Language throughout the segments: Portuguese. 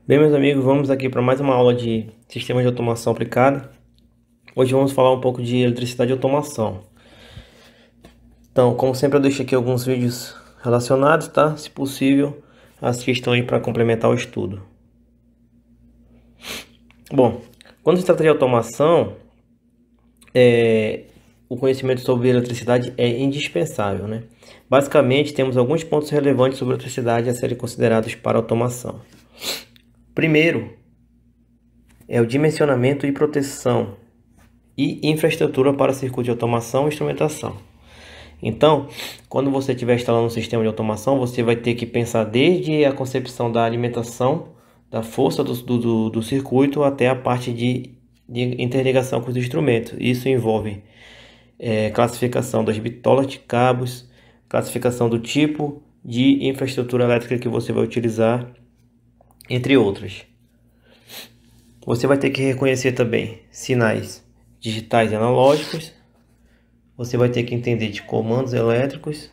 Bem, meus amigos, vamos aqui para mais uma aula de sistema de automação aplicada. Hoje vamos falar um pouco de eletricidade e automação. Então, como sempre, eu deixo aqui alguns vídeos relacionados, tá? Se possível, assistam aí para complementar o estudo. Bom, quando se trata de automação, o conhecimento sobre eletricidade é indispensável, né? Basicamente, temos alguns pontos relevantes sobre eletricidade a serem considerados para automação. Primeiro, é o dimensionamento e proteção e infraestrutura para circuito de automação e instrumentação. Então, quando você estiver instalando um sistema de automação, você vai ter que pensar desde a concepção da alimentação, da força do circuito, até a parte de interligação com os instrumentos. Isso envolve classificação das bitolas de cabos, classificação do tipo de infraestrutura elétrica que você vai utilizar, entre outras. Você vai ter que reconhecer também sinais digitais e analógicos. Você vai ter que entender de comandos elétricos,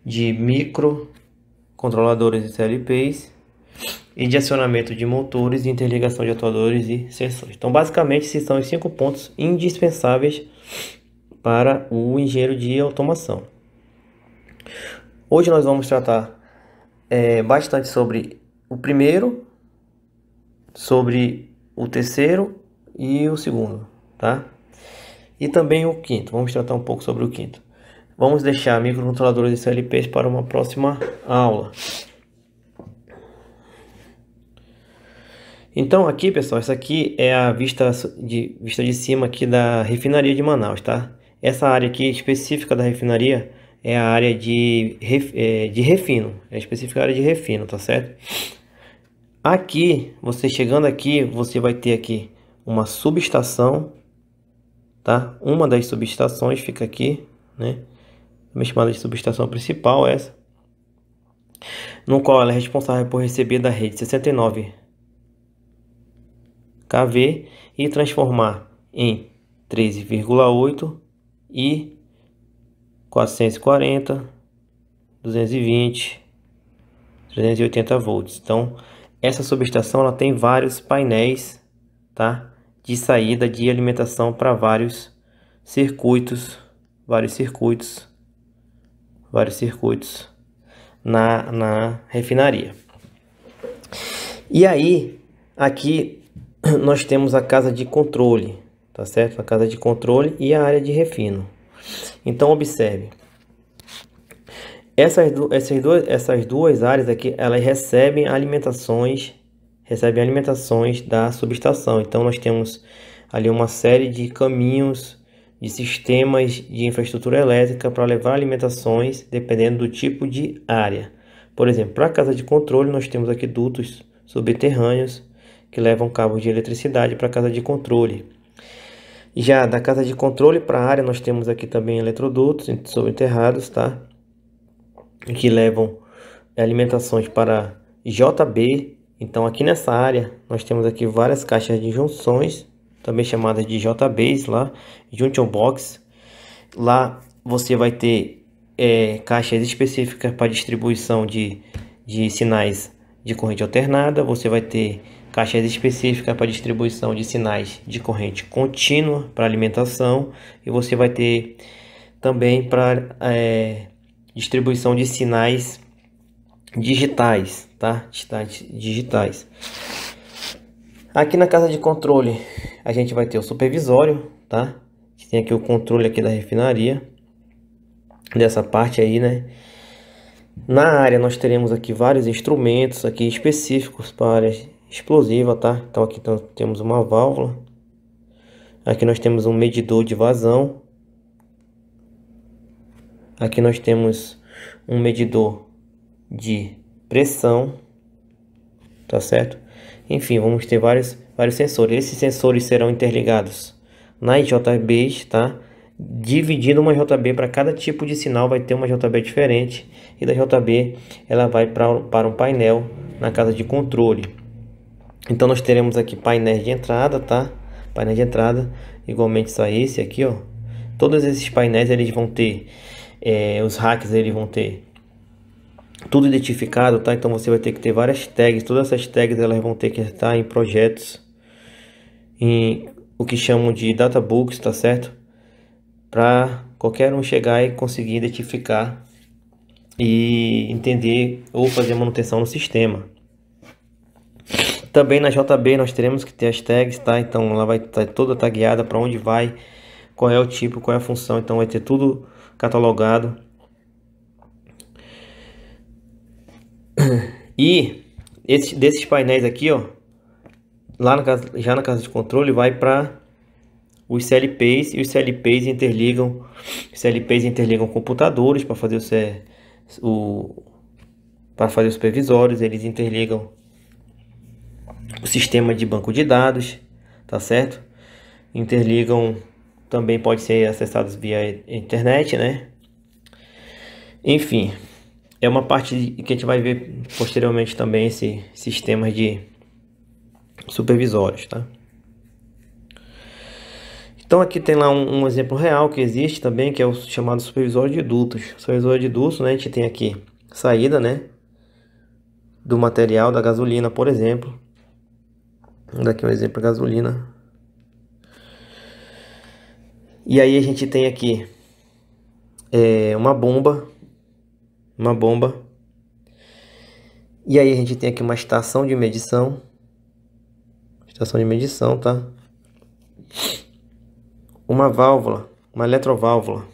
de microcontroladores e CLPs e de acionamento de motores, interligação de atuadores e sensores. Então, basicamente, esses são os 5 pontos indispensáveis para o engenheiro de automação. Hoje nós vamos tratar bastante sobre o primeiro, sobre o terceiro e o segundo, tá? E também o quinto. Vamos tratar um pouco sobre o quinto. Vamos deixar microcontroladores e CLPs para uma próxima aula. Então aqui, pessoal, essa aqui é a vista de cima aqui da refinaria de Manaus, tá? Essa área aqui específica da refinaria é a área de refino, é a específica área de refino, tá certo? Aqui, você chegando aqui, você vai ter aqui uma subestação, tá? Uma das subestações fica aqui, né? Também chamada de subestação principal, essa, no qual ela é responsável por receber da rede 69 kV e transformar em 13,8 e 440, 220, 380 volts. Então, essa subestação ela tem vários painéis, tá? De saída de alimentação para vários circuitos na refinaria. E aí, aqui nós temos a casa de controle, tá certo? A casa de controle e a área de refino. Então, observe. Essas duas áreas aqui, elas recebem alimentações da subestação. Então, nós temos ali uma série de caminhos, de sistemas de infraestrutura elétrica para levar alimentações, dependendo do tipo de área. Por exemplo, para a casa de controle, nós temos aqui dutos subterrâneos que levam cabos de eletricidade para a casa de controle. Já da casa de controle para a área, nós temos aqui também eletrodutos sobreenterrados, tá? Que levam alimentações para JB. Então aqui nessa área nós temos aqui várias caixas de junções, também chamadas de JBs lá, Junction Box. Lá você vai ter caixas específicas para distribuição de sinais de corrente alternada. Você vai ter caixas específicas para distribuição de sinais de corrente contínua para alimentação. E você vai ter também para distribuição de sinais digitais, tá? Digitais. Aqui na casa de controle a gente vai ter o supervisório, tá? Tem aqui o controle aqui da refinaria, dessa parte aí, né? Na área nós teremos aqui vários instrumentos aqui específicos para área explosiva, tá? Então aqui temos uma válvula. Aqui nós temos um medidor de vazão. Aqui nós temos um medidor de pressão, tá certo? Enfim, vamos ter vários sensores. Esses sensores serão interligados nas JBs, tá? Dividindo uma JB para cada tipo de sinal, vai ter uma JB diferente. E da JB ela vai para um painel na casa de controle. Então nós teremos aqui painéis de entrada, tá? Painel de entrada, igualmente a esse aqui, ó. Todos esses painéis eles vão ter os racks, eles vão ter tudo identificado, tá? Então você vai ter que ter várias tags, todas essas tags elas vão ter que estar em projetos, em o que chamam de databooks, tá certo? Para qualquer um chegar e conseguir identificar e entender ou fazer manutenção no sistema. Também na JB nós teremos que ter as tags, tá? Então ela vai estar toda tagueada para onde vai, qual é o tipo, qual é a função, então vai ter tudo catalogado. E desses painéis aqui, ó, lá na casa, já na casa de controle vai para os CLPs, e os CLPs interligam computadores para fazer para fazer os supervisórios, eles interligam o sistema de banco de dados, tá certo? Interligam, também pode ser acessados via internet, né? Enfim, é uma parte que a gente vai ver posteriormente também, esse sistema de supervisórios, tá? Então aqui tem lá um exemplo real que existe também, que é o chamado supervisório de dutos. Supervisório de dutos, né? A gente tem aqui saída, né? Do material da gasolina, por exemplo. Daqui um exemplo, gasolina. E aí a gente tem aqui uma bomba. E aí a gente tem aqui uma estação de medição. Estação de medição, tá? Uma válvula, uma eletroválvula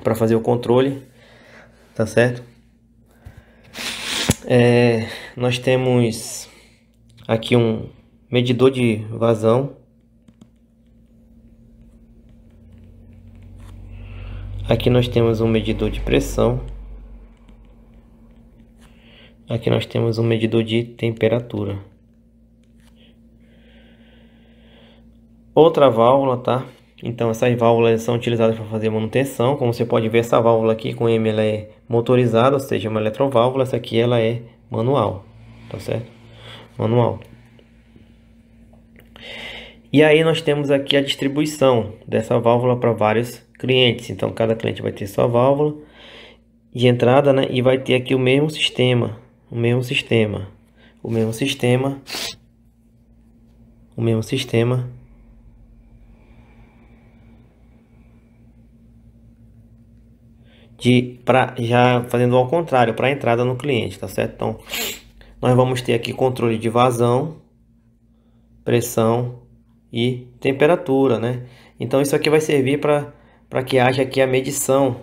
para fazer o controle, tá certo? Nós temos aqui um medidor de vazão. Aqui nós temos um medidor de pressão. Aqui nós temos um medidor de temperatura. Outra válvula, tá? Então essas válvulas são utilizadas para fazer manutenção. Como você pode ver, essa válvula aqui com M ela é motorizada, ou seja, uma eletroválvula. Essa aqui ela é manual, tá certo? Manual. E aí nós temos aqui a distribuição dessa válvula para vários clientes. Então cada cliente vai ter sua válvula de entrada, né? E vai ter aqui o mesmo sistema, já fazendo ao contrário, para a entrada no cliente, tá certo? Então nós vamos ter aqui controle de vazão, pressão e temperatura, né? Então isso aqui vai servir para que haja aqui a medição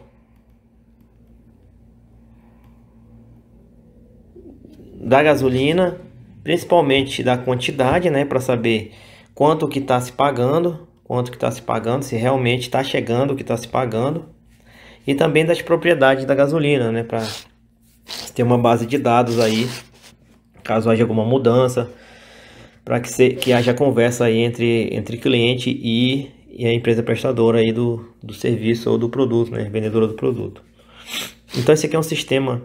da gasolina, principalmente da quantidade, né? Para saber quanto que está se pagando, se realmente está chegando o que está se pagando. E também das propriedades da gasolina, né? Para ter uma base de dados aí, caso haja alguma mudança, para que haja conversa aí entre cliente e a empresa prestadora aí do serviço ou do produto, né? Vendedora do produto. Então esse aqui é um sistema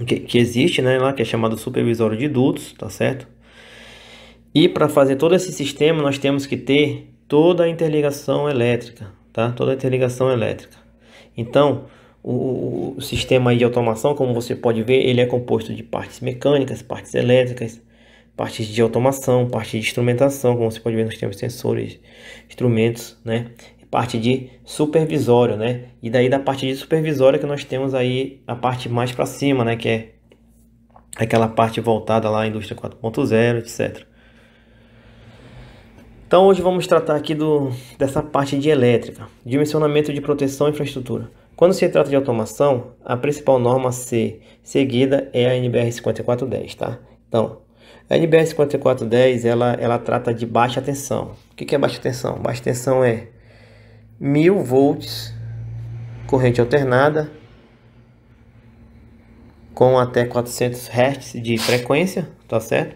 que existe, né? Lá que é chamado supervisório de dutos, tá certo? E para fazer todo esse sistema nós temos que ter toda a interligação elétrica, tá? Toda a interligação elétrica. Então, o sistema de automação, como você pode ver, ele é composto de partes mecânicas, partes elétricas, partes de automação, parte de instrumentação, como você pode ver, nós temos sensores, instrumentos, né? Parte de supervisório, né? E daí da parte de supervisório que nós temos aí a parte mais para cima, né? Que é aquela parte voltada lá à indústria 4.0, etc. Então hoje vamos tratar aqui dessa parte de elétrica, dimensionamento de proteção e infraestrutura. Quando se trata de automação, a principal norma a ser seguida é a NBR 5410, tá? Então, a NBR 5410 ela trata de baixa tensão. O que é baixa tensão? Baixa tensão é 1000 volts, corrente alternada, com até 400 Hz de frequência, tá certo?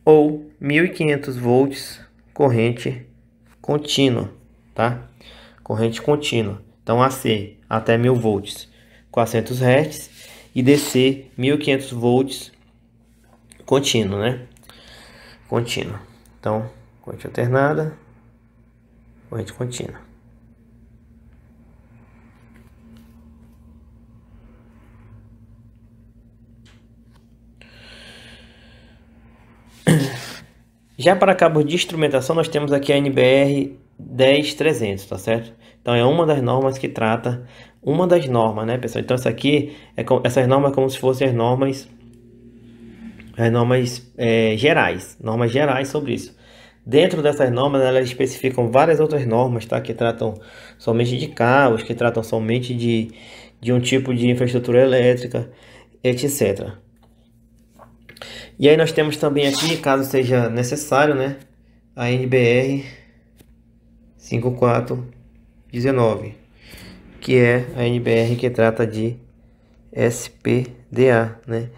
Ou 1500 volts, corrente contínua, tá? Corrente contínua. Então AC até 1000 volts, 400 Hz, e DC 1500 volts contínuo, né? Contínuo. Então, corrente alternada, corrente contínua. Já para cabos de instrumentação, nós temos aqui a NBR 10300, tá certo? Então é uma das normas que trata, uma das normas, né, pessoal? Então essa aqui, essas normas é como se fossem as normas gerais, normas gerais sobre isso. Dentro dessas normas, elas especificam várias outras normas, tá? Que tratam somente de cabos, que tratam somente de um tipo de infraestrutura elétrica, etc. E aí nós temos também aqui, caso seja necessário, né, a NBR 5419, que é a NBR que trata de SPDA, né?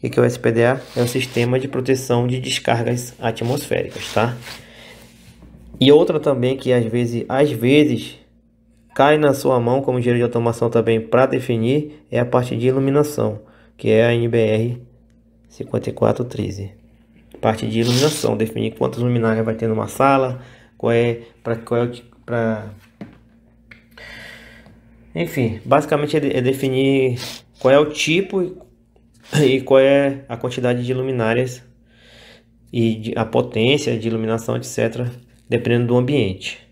O que é o SPDA? É o Sistema de Proteção de Descargas Atmosféricas, tá? E outra também que às vezes cai na sua mão como engenheiro de automação também para definir é a parte de iluminação, que é a NBR 5413. Parte de iluminação, definir quantas luminárias vai ter numa sala, enfim, basicamente é definir qual é o tipo e qual é a quantidade de luminárias e a potência de iluminação, etc., dependendo do ambiente.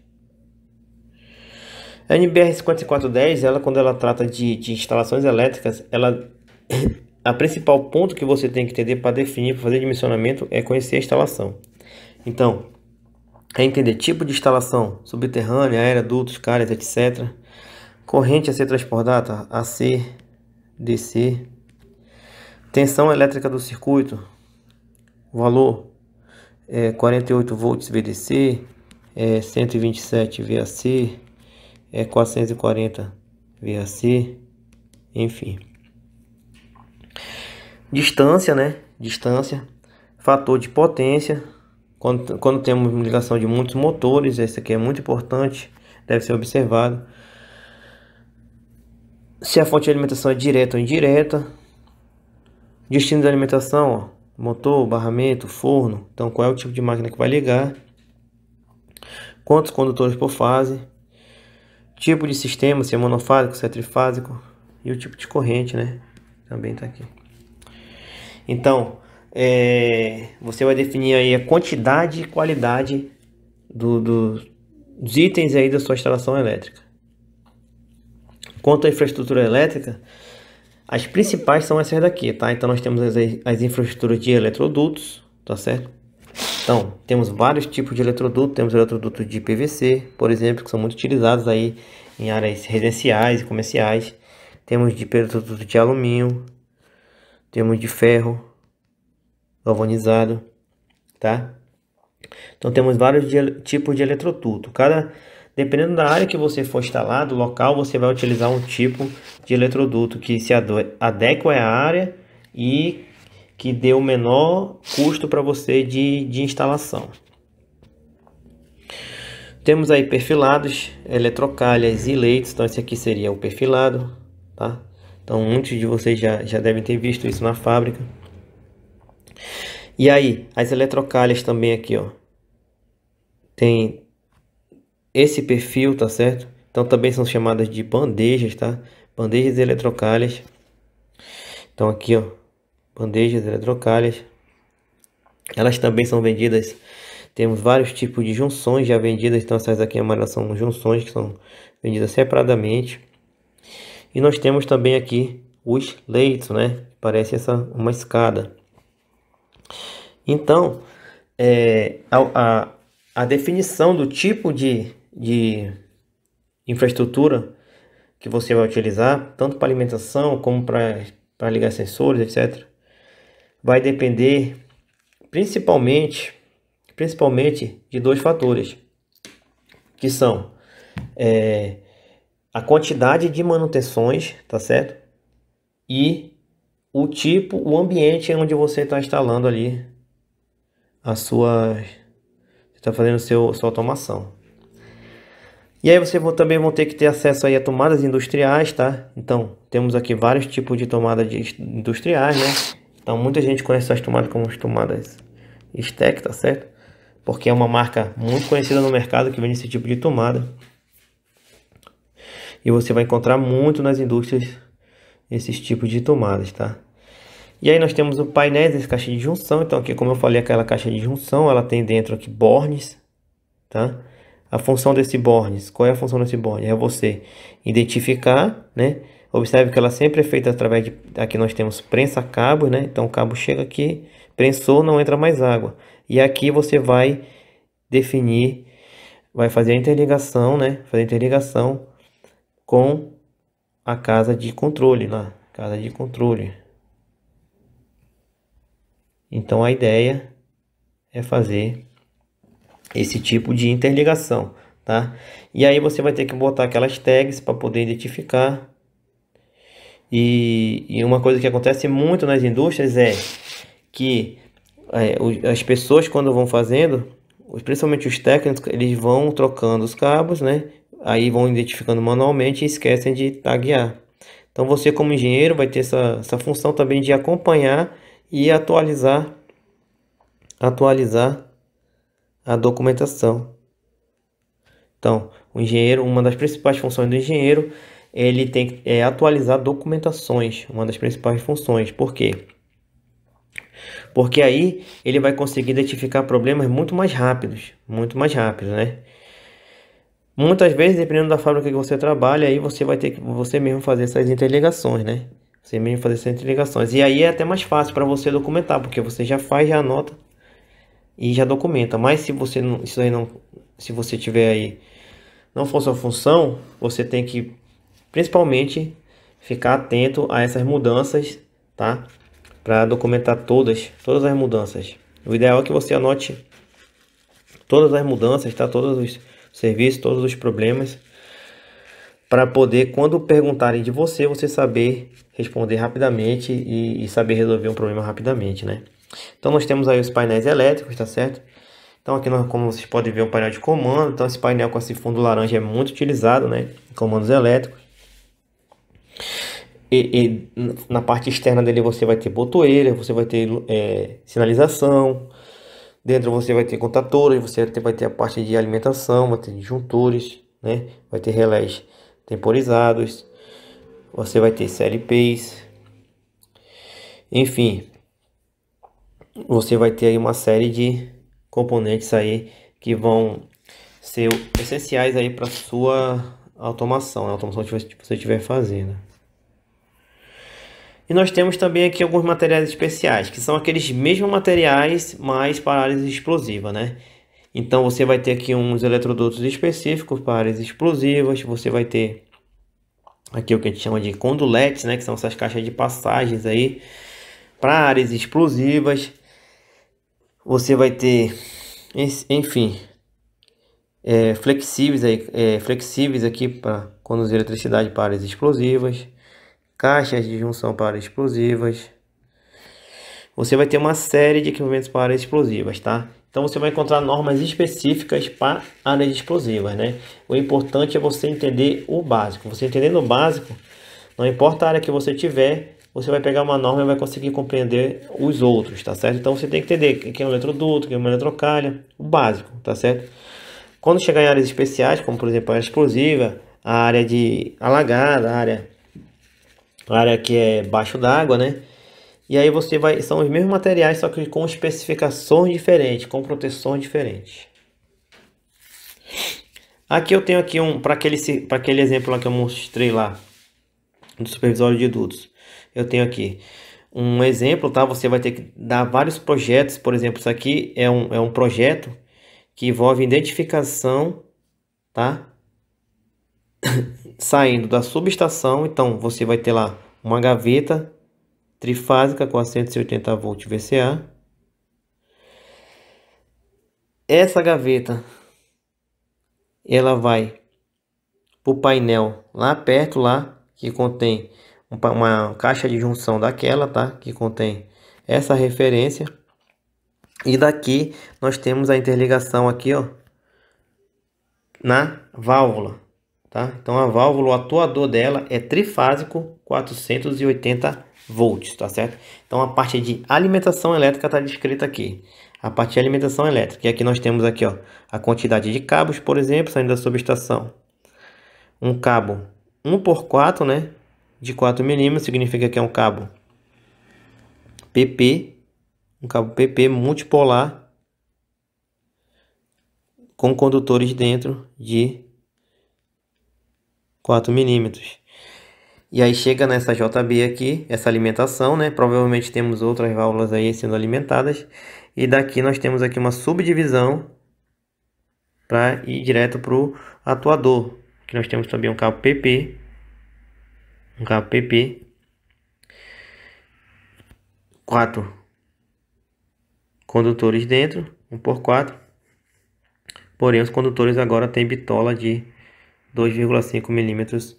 A NBR 5410, quando ela trata de instalações elétricas, a principal ponto que você tem que entender para definir, para fazer dimensionamento, é conhecer a instalação. Então, é entender tipo de instalação subterrânea, aérea, dutos, calhas, etc. Corrente a ser transportada, AC, DC. Tensão elétrica do circuito, valor 48 volts VDC, 127 VAC, 440 VAC, enfim. Distância, né? Distância, fator de potência. Quando temos ligação de muitos motores, esse aqui é muito importante, deve ser observado. Se a fonte de alimentação é direta ou indireta. Destino de alimentação, ó, motor, barramento, forno. Então, qual é o tipo de máquina que vai ligar? Quantos condutores por fase? Tipo de sistema, se é monofásico, se é trifásico. E o tipo de corrente, né? Também está aqui. Então, você vai definir aí a quantidade e qualidade dos itens aí da sua instalação elétrica. Quanto à infraestrutura elétrica, as principais são essas daqui, tá? Então nós temos as infraestruturas de eletrodutos, tá certo? Então, temos vários tipos de eletroduto. Temos eletrodutos de PVC, por exemplo, que são muito utilizados aí em áreas residenciais e comerciais. Temos de eletroduto de alumínio, temos de ferro galvanizado, tá? Então temos vários tipos de eletroduto. Dependendo da área que você for instalar, do local, você vai utilizar um tipo de eletroduto que se adequa à área e que dê o menor custo para você de instalação. Temos aí perfilados, eletrocalhas e leitos. Então esse aqui seria o perfilado, tá? Então muitos de vocês já devem ter visto isso na fábrica. E aí, as eletrocalhas também aqui, ó. Tem esse perfil, tá certo? Então também são chamadas de bandejas, tá? Bandejas eletrocalhas. Então aqui, ó, bandejas eletrocalhas. Elas também são vendidas. Temos vários tipos de junções já vendidas. Então essas aqui são junções que são vendidas separadamente. E nós temos também aqui os leitos, né? Parece uma escada. Então, a definição do tipo de infraestrutura que você vai utilizar, tanto para alimentação como para ligar sensores, etc., vai depender principalmente de dois fatores, que são a quantidade de manutenções, tá certo? E o ambiente onde você está instalando ali você está fazendo sua automação. E aí você também vão ter que ter acesso aí a tomadas industriais, tá? Então, temos aqui vários tipos de tomadas industriais, né? Então, muita gente conhece as tomadas como as tomadas STEC, tá certo? Porque é uma marca muito conhecida no mercado que vende esse tipo de tomada. E você vai encontrar muito nas indústrias esses tipos de tomadas, tá? E aí nós temos o painel dessa caixa de junção. Então aqui, como eu falei, aquela caixa de junção, ela tem dentro aqui bornes, tá? A função desse bornes, qual é a função desse bornes? É você identificar, né? Observe que ela sempre é feita através de... Aqui nós temos prensa-cabo, né? Então o cabo chega aqui, prensou, não entra mais água. E aqui você vai definir, vai fazer a interligação, né? Fazer a interligação com a casa de controle lá. Casa de controle. Então a ideia é fazer esse tipo de interligação, tá? E aí você vai ter que botar aquelas tags para poder identificar. E uma coisa que acontece muito nas indústrias é que as pessoas, quando vão fazendo, principalmente os técnicos, eles vão trocando os cabos, né? Aí vão identificando manualmente e esquecem de taguear. Então você, como engenheiro, vai ter essa função também de acompanhar e atualizar a documentação. Então, o engenheiro, uma das principais funções do engenheiro, ele tem que atualizar documentações, uma das principais funções. Por quê? Porque aí ele vai conseguir identificar problemas muito mais rápidos, né? Muitas vezes, dependendo da fábrica que você trabalha, aí você vai ter que você mesmo fazer essas interligações, né? Você mesmo fazer essas interligações. E aí é até mais fácil para você documentar, porque você já faz, já anota e já documenta. Mas se você não, isso aí não, se você tiver aí, não for sua função, você tem que principalmente ficar atento a essas mudanças, tá? Para documentar todas as mudanças. O ideal é que você anote todas as mudanças, tá? Todos os serviços, todos os problemas, para poder, quando perguntarem de você, você saber responder rapidamente e saber resolver um problema rapidamente, né? Então nós temos aí os painéis elétricos, tá certo? Então aqui, como vocês podem ver, o painel de comando. Então esse painel com esse fundo laranja é muito utilizado, né? Em comandos elétricos. E na parte externa dele você vai ter botoeira, você vai ter sinalização. Dentro você vai ter contadores, você vai ter a parte de alimentação, vai ter disjuntores, né? Vai ter relés temporizados, você vai ter CLPs, enfim, você vai ter aí uma série de componentes aí que vão ser essenciais aí para sua automação, né? A automação que você estiver fazendo. E nós temos também aqui alguns materiais especiais, que são aqueles mesmos materiais, mas para áreas explosivas, né? Então você vai ter aqui uns eletrodutos específicos para áreas explosivas, você vai ter aqui o que a gente chama de conduletes, né? Que são essas caixas de passagens aí para áreas explosivas. Você vai ter, enfim, flexíveis aqui para conduzir eletricidade para áreas explosivas. Caixas de junção para explosivas. Você vai ter uma série de equipamentos para áreas explosivas, tá? Então você vai encontrar normas específicas para áreas explosivas, né? O importante é você entender o básico. Você entendendo o básico, não importa a área que você tiver, você vai pegar uma norma e vai conseguir compreender os outros, tá certo? Então você tem que entender o que é um eletroduto, o que é uma eletrocalha, o básico, tá certo? Quando chegar em áreas especiais, como por exemplo a área explosiva, a área de alagada, a área que é baixo d'água, né? E aí são os mesmos materiais, só que com especificações diferentes, com proteções diferentes. Aqui eu tenho aqui para aquele exemplo lá que eu mostrei lá do supervisório de dutos. Eu tenho aqui um exemplo, tá? Você vai ter que dar vários projetos. Por exemplo, isso aqui é um projeto que envolve identificação, tá? Saindo da subestação. Então você vai ter lá uma gaveta trifásica com a 180 volt VCA. Essa gaveta ela vai para o painel lá perto, lá que contém uma caixa de junção daquela, tá? Que contém essa referência. E daqui nós temos a interligação aqui, ó, na válvula, tá? Então a válvula, o atuador dela é trifásico 480 volts, tá certo? Então a parte de alimentação elétrica está descrita aqui. A parte de alimentação elétrica. E aqui nós temos aqui, ó, a quantidade de cabos, por exemplo, saindo da subestação. Um cabo 1 por 4, né? De 4 milímetros, significa que é um cabo PP, um cabo PP multipolar com condutores dentro de 4 milímetros. E aí chega nessa JB aqui, essa alimentação, né? Provavelmente temos outras válvulas aí sendo alimentadas. E daqui nós temos aqui uma subdivisão para ir direto para o atuador. Aqui nós temos também um cabo PP. Um cabo PP. 4 condutores dentro, 1x4. Porém, os condutores agora têm bitola de 2,5 milímetros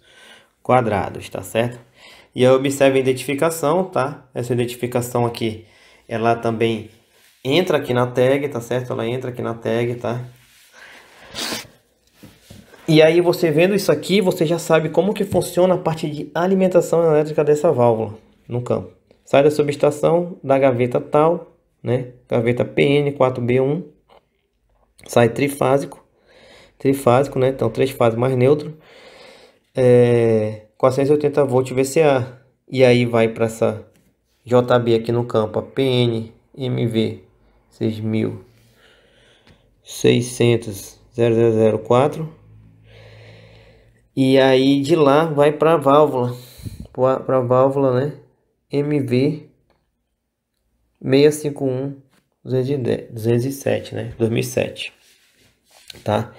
quadrados, tá certo? E aí observe a identificação, tá? Essa identificação aqui, ela também entra aqui na tag, tá certo? Ela entra aqui na tag, tá? E aí você vendo isso aqui, você já sabe como que funciona a parte de alimentação elétrica dessa válvula no campo. Sai da subestação, da gaveta tal, né? Gaveta PN4B1. Sai trifásico, né? Então 3 fases mais neutro. 480 volts VCA. E aí vai para essa JB aqui no campo, a PN MV 6600.004. E aí de lá vai para a válvula, né? MV 651.207, né? 2007, tá?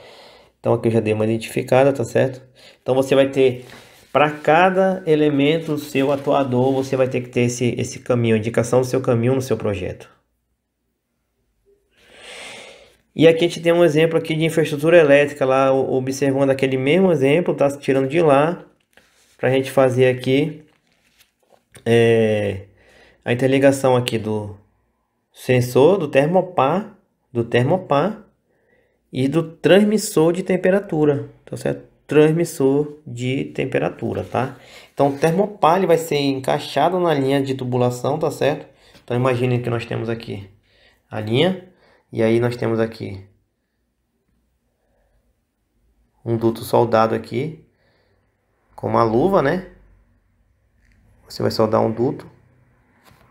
Então aqui eu já dei uma identificada, tá certo? Então você vai ter, para cada elemento do seu atuador, você vai ter que ter esse caminho, a indicação do seu caminho no seu projeto. E aqui a gente tem um exemplo aqui de infraestrutura elétrica, lá observando aquele mesmo exemplo, tá? Tirando de lá, para a gente fazer aqui a interligação aqui do sensor, do termopar e do transmissor de temperatura, tá certo? Transmissor de temperatura, tá? Então o termopar ele vai ser encaixado na linha de tubulação, tá certo? Então imagine que nós temos aqui a linha e aí nós temos aqui um duto soldado aqui com uma luva, né? Você vai soldar um duto.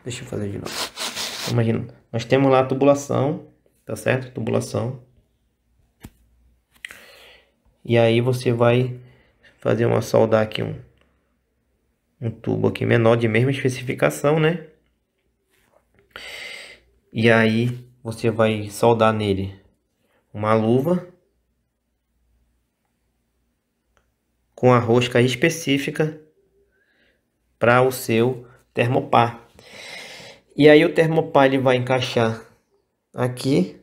Deixa eu fazer de novo. Imagina, nós temos lá a tubulação, tá certo? Tubulação. E aí você vai fazer uma soldar aqui um tubo aqui menor de mesma especificação, né? E aí você vai soldar nele uma luva com a rosca específica para o seu termopar. E aí o termopar ele vai encaixar aqui,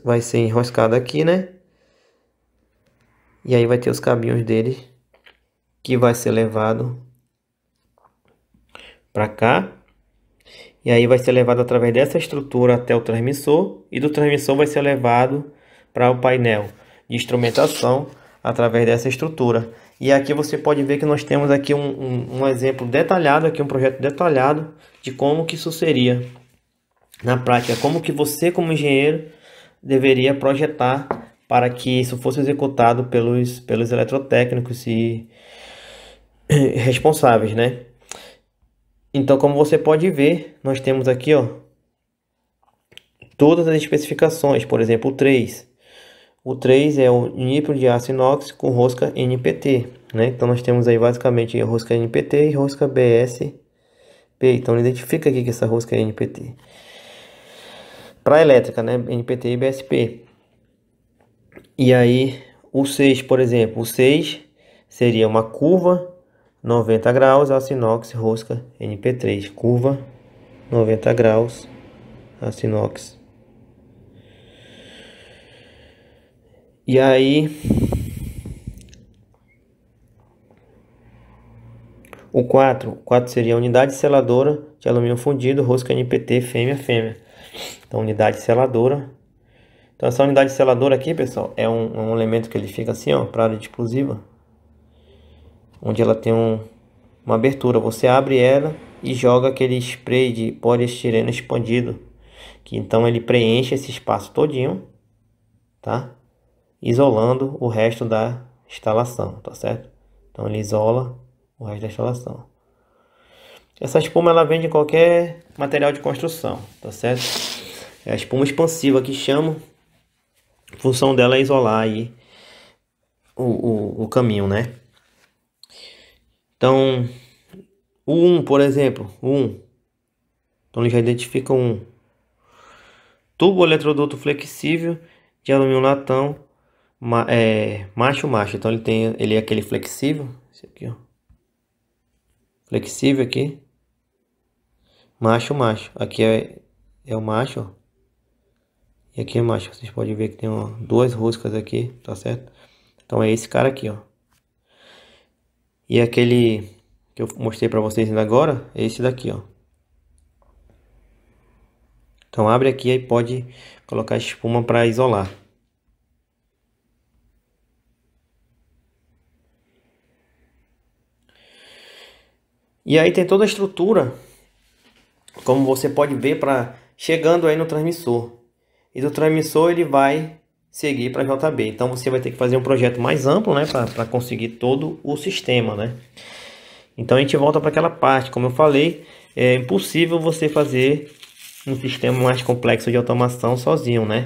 vai ser enroscado aqui, né? E aí vai ter os cabinhos dele que vai ser levado para cá. E aí vai ser levado através dessa estrutura até o transmissor. E do transmissor vai ser levado para o painel de instrumentação através dessa estrutura. E aqui você pode ver que nós temos aqui um exemplo detalhado, aqui um projeto detalhado de como que isso seria na prática. Como que você como engenheiro deveria projetar para que isso fosse executado pelos eletrotécnicos e responsáveis, né? Então, como você pode ver, nós temos aqui, ó, todas as especificações. Por exemplo, o 3. O 3 é o nípel de aço inox com rosca NPT, né? Então, nós temos aí basicamente rosca NPT e rosca BSP. Então, identifica aqui que essa rosca é NPT. Para elétrica, né? NPT e BSP. E aí, o 6, por exemplo, o 6 seria uma curva 90 graus, aço inox, rosca NP3. Curva 90 graus, aço inox. E aí, o 4 seria a unidade seladora de alumínio fundido, rosca NPT, fêmea. Então, unidade seladora. Então, essa unidade seladora aqui, pessoal, é um elemento que ele fica assim, ó, para área de explosiva. Onde ela tem uma abertura. Você abre ela e joga aquele spray de poliestireno expandido. Que então ele preenche esse espaço todinho, tá? Isolando o resto da instalação, tá certo? Então ele isola o resto da instalação. Essa espuma ela vem de qualquer material de construção, tá certo? É a espuma expansiva que chama. A função dela é isolar aí o caminho, né? Então, o 1, por exemplo, o 1. Então ele já identifica um tubo eletroduto flexível de alumínio latão, macho. Então ele é aquele flexível, esse aqui, ó. Flexível aqui. Macho. Aqui é o macho, ó. E aqui é macho. Vocês podem ver que tem duas roscas aqui, tá certo? Então é esse cara aqui, ó. E aquele que eu mostrei pra vocês ainda agora, é esse daqui, ó. Então abre aqui e pode colocar espuma para isolar. E aí tem toda a estrutura, como você pode ver, para chegando aí no transmissor. E do transmissor ele vai seguir para JB. Então você vai ter que fazer um projeto mais amplo, né, para conseguir todo o sistema, né? Então a gente volta para aquela parte, como eu falei, é impossível você fazer um sistema mais complexo de automação sozinho, né?